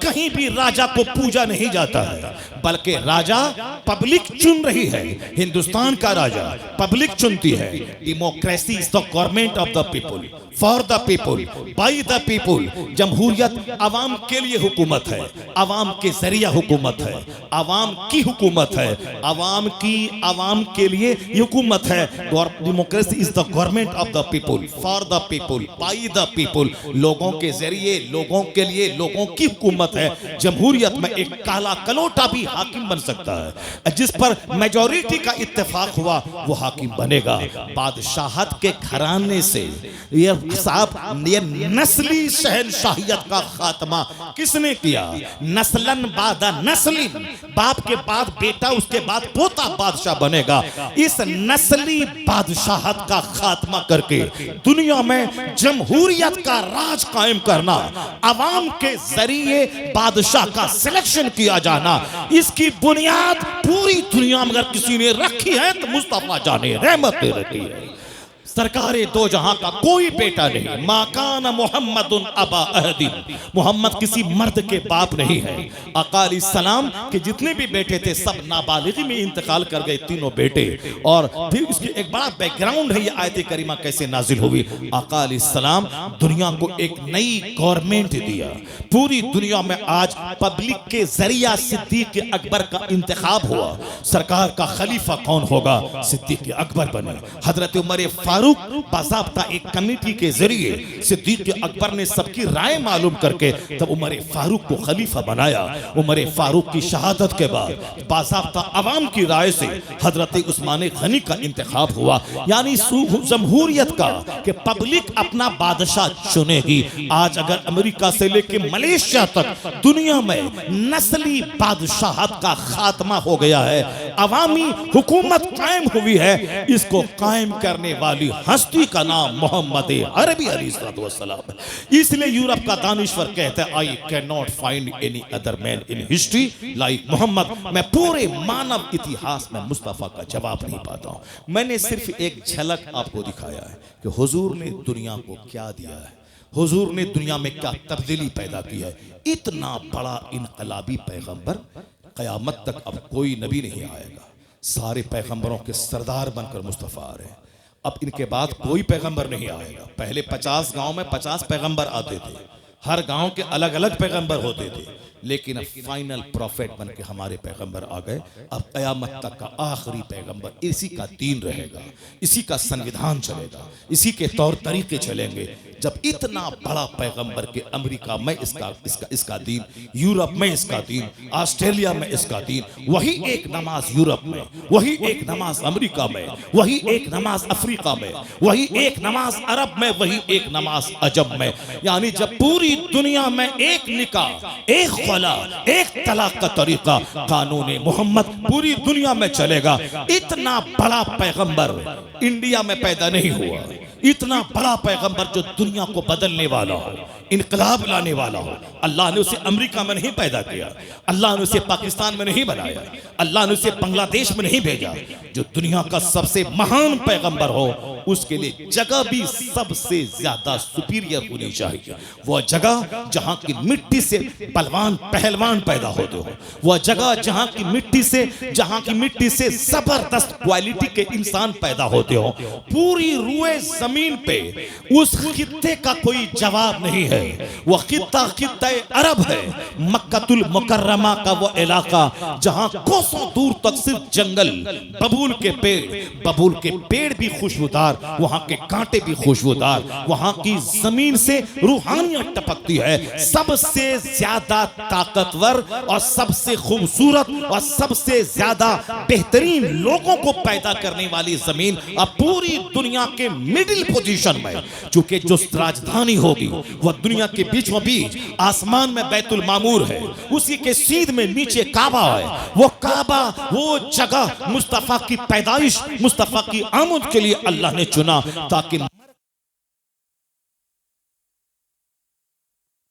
कहीं भी राजा को पूजा नहीं जाता है, बल्कि राजा पब्लिक चुन रही है। हिंदुस्तान का राजा पब्लिक चुनती है। Democracy is the government of the people, for the people, by the people. जमहूरियत अवाम के लिए हुकूमत है, अवाम के जरिए हुकूमत है, अवाम की हुकूमत है, अवाम के लिए हुकूमत है। Democracy is the government of the people, for the people, by the people. लोगों के जरिए, लोगों के लिए, लोगों की हुकूमत है। जमहूरियत में एक काला कलोटा भी हाकिम बन सकता है, जिस पर मेजॉरिटी का इत्तेफाक हुआ वो हाकिम बनेगा। बादशाहत के घराने से ये साहब, ये नस्ली शहनशाहियत का खात्मा किसने किया? नस्लन बादा नस्लिन, बाप के बाद बेटा, उसके बाद पोता बादशाह बनेगा। इस नस्ली बादशाहत का खात्मा करके दुनिया में जमहूरियत का राज कायम करना, अवाम के जरिए बादशाह का सिलेक्शन किया जाना, इसकी बुनियाद पूरी दुनिया में अगर किसी ने रखी है तो मुस्तफा जाने रहमत ने रखी है। सरकारे दो जहां का कोई बेटा नहीं। माकान मोहम्मदुन अबा अहदिन, मोहम्मद किसी मर्द के बाप नहीं है। आका अलैहिस्सलाम के जितने भी बेटे थे सब नाबालिगी में इंतकाल कर गए, तीनों बेटे। और फिर उसकी एक बड़ा बैकग्राउंड है, ये आयत करीमा कैसे नाजिल हुई। आका अलैहिस्सलाम दुनिया को एक नई गवर्नमेंट दिया। पूरी दुनिया में आज पब्लिक के जरिया सिद्दीक अकबर का इंतखाब हुआ। सरकार का खलीफा कौन होगा? सिद्दीक अकबर बने। हजरत उमर फारूक बाज़ाब्ता एक कमेटी के जरिए सिद्दीक अकबर ने सबकी राय मालूम करके तब उमर फारूक को खलीफा बनाया। उमर फारूक की शहादत के बाद बाज़ाब्ता अवाम की राय से हजरत उस्मान गनी का इंतखाब हुआ। यानी जमहूरियत का कि पब्लिक अपना बादशाह चुनेगी। आज अगर अमेरिका से लेके मलेशिया तक दुनिया में नस्ली बादशाहत का खात्मा हो गया है, अवामी हुकूमत कायम हुई है। इसको कायम करने वाली हस्ती का नाम मोहम्मद अरबी अलैहिस्सलाम। इसलिए यूरोप का दानिश्वर कहता है, I can not find any other man in history like Muhammad. मैं पूरे मानव इतिहास में मुस्तफा का जवाब नहीं पाता हूं। मैंने सिर्फ एक झलक आपको दिखाया है कि हुजूर ने दुनिया को क्या दिया है, हुजूर ने दुनिया में क्या तब्दीली पैदा की है। इतना बड़ा इनकलाबी पैगंबर, कयामत तक अब कोई नबी नहीं आएगा। सारे पैगंबरों के सरदार बनकर मुस्तफा आ रहे हैं। अब इनके बाद कोई पैगंबर नहीं आएगा। पहले 50 गांव में 50 पैगंबर आते थे, हर गांव के अलग अलग पैगंबर होते थे, लेकिन अब फाइनल प्रॉफिट बन के हमारे पैगंबर आ गए। अब कयामत तक का आखिरी पैगंबर, इसी का दीन रहेगा, इसी का संविधान चलेगा, इसी के तौर तरीके चलेंगे। जब इतना बड़ा पैगंबर के अमेरिका में इसका दीन, यूरोप में इसका दीन, ऑस्ट्रेलिया में इसका दीन, वही एक नमाज यूरोप में, वही एक नमाज अमेरिका में, वही एक नमाज अफ्रीका में, वही एक नमाज अरब में, वही एक नमाज अजम में। यानी जब पूरी दुनिया में एक निकाह, एक खुला, एक तलाक का तरीका, कानून मोहम्मद पूरी दुनिया में चलेगा। इतना बड़ा पैगंबर इंडिया में पैदा नहीं हुआ। इतना बड़ा पैगंबर जो दुनिया को बदलने वाला हो, इनकलाब लाने वाला हो। अल्लाह ने उसे अमेरिका में नहीं पैदा किया, अल्लाह ने उसे पाकिस्तान में नहीं बनाया, अल्लाह ने उसे बांग्लादेश में नहीं भेजा। जो दुनिया का सबसे महान पैगंबर हो, उसके लिए जगह भी सबसे ज्यादा सुपीरियर होनी चाहिए। वह जगह जहां की मिट्टी से बलवान पहलवान पैदा होते हो, वह जगह जहां की मिट्टी से जबरदस्त क्वालिटी के इंसान पैदा होते हो। पूरी रुए जमीन पे उस खित्ते का कोई जवाब नहीं है। वह खित्ता अरब है। मक्कतुल मुकर्रमा का वो इलाका जहां कोसों दूर तक सिर्फ जंगल, बबूल के पेड़ भी खुशबूदार, वहां के कांटे भी खुशबूदार, वहां की जमीन से रूहानियत टपकती है। सबसे ज्यादा ताकतवर और सबसे खूबसूरत और सबसे ज्यादा बेहतरीन लोगों को पैदा करने वाली जमीन अब पूरी दुनिया के मिडिल पोजीशन में, चूंकि जो राजधानी होगी वह दुनिया के बीचों बीच आसमान में बैतुल मामूर है, उसी के सीध में नीचे काबा है। वो काबा, वो जगह मुस्तफ़ा की पैदाइश, मुस्तफ़ा की आमद के लिए अल्लाह ने चुना ताकि